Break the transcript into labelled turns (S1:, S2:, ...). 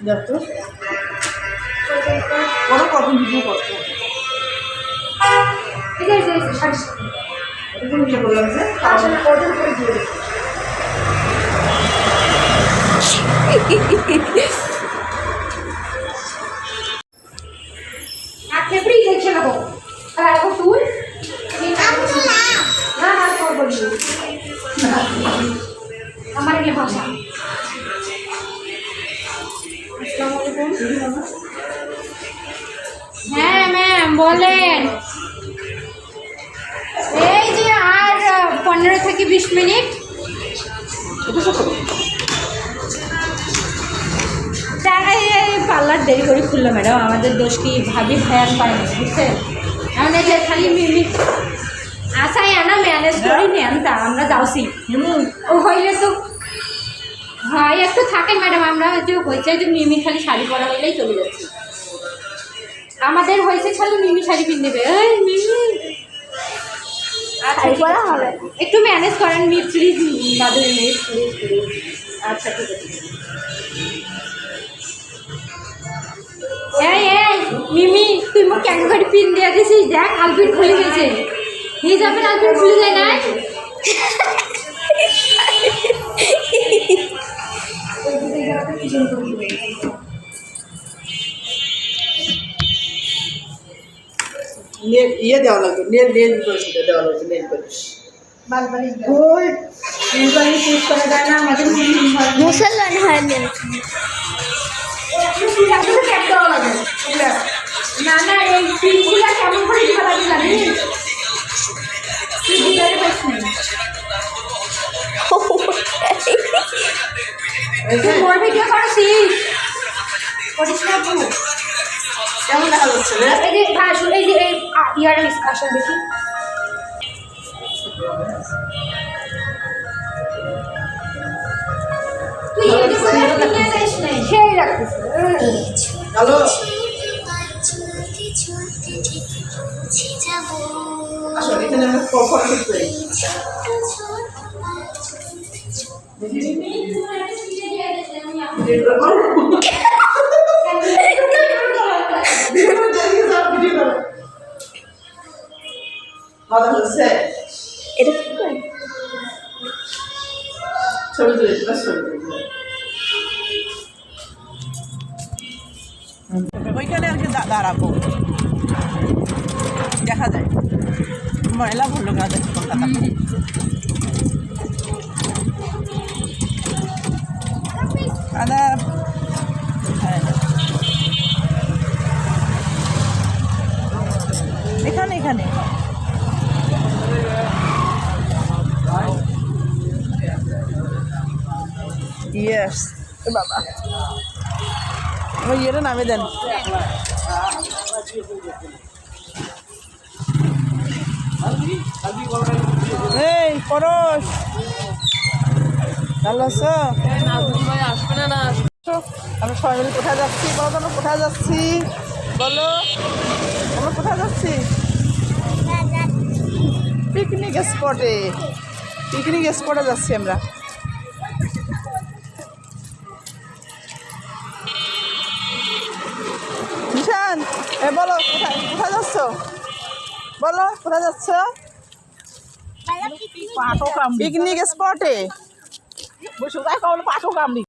S1: দেখো বড় কত ভিডিও করছো
S2: ঠিক আছে শাড়ি
S1: এটা নিয়ে বললাম যে
S2: আসলে অর্ডার করে দিয়ে আর ফেব্রি দেখে নেবো আর এখন তুই না না তোর বলি আমার এগুলো ভাষা হ্যাঁ ম্যাম বলেন এই যে আর 15 থেকে 20 মিনিট পার্লার দেরি করে খুললো ম্যাডাম আমাদের দোষ কি ভাবি ভায়ান পায় না বুঝছেন এমন যে খালি মিনিট আশাই আনা ম্যানেজ করি নেন তা আমরা যাওছি ও হইলে তো হয় একটু থাকেন ম্যাডাম আমরা যে হয়েছে যে মিমি খালি শাড়ি পরা হইলেই চলে যাচ্ছি আমাদের হয়েছে খালি মিমি শাড়ি পিন নেবে এই মিমি আচ্ছা পরা হবে একটু ম্যানেজ করেন মি প্লিজ বাদুরি মিস প্লিজ আচ্ছা ঠিক আছে এই এই মিমি তুই মোক কেন করে পিন দিয়ে দিছিস দেখ আলপিন খুলে গেছে হিজাবের আলপিন খুলে যায় না
S1: ইয়ে দেওয়া লাগবে নেল পলিশ দেওয়া লাগবে নেল পলিশ
S2: গোল্ড নির্বাণী শেষ করা যায় না আমাদের
S3: মুসলমান হয় নেল
S2: না না এই পিনগুলা কেমন করে দিতে লাগে জানিস তুই ভিতরে বস নেই মোর ভিডিও করছিস করিস না তুই
S1: কেমন দেখা যাচ্ছে রে
S2: এই যে ভাষণ এই যে ইয়ার আসল দেখি তুই এই যে নিয়ে যাস না সেই রাখিস
S1: হ্যালো আসলে এখানে আমরা ফটো করতে ছবি তুলে ওইখানে আর কি দাঁড়াবো দেখা যায় ময়লা ভালো কাজ আছে কলকাতা এখানে এখানে ইয়েস বাবা ওই ইয়েটা নামে দেন এই পরশ ভালো আছো আমরা সবাই মিলে কোথায় যাচ্ছি বলো তো আমরা কোথায় যাচ্ছি বলো আমরা কোথায় যাচ্ছি পিকনিক স্পটে যাচ্ছি আমরা নিশান এ বলো কোথায় কোথায় যাচ্ছ বলো কোথায় যাচ্ছ পিকনিক স্পটে বসে পাঠো কামড়ি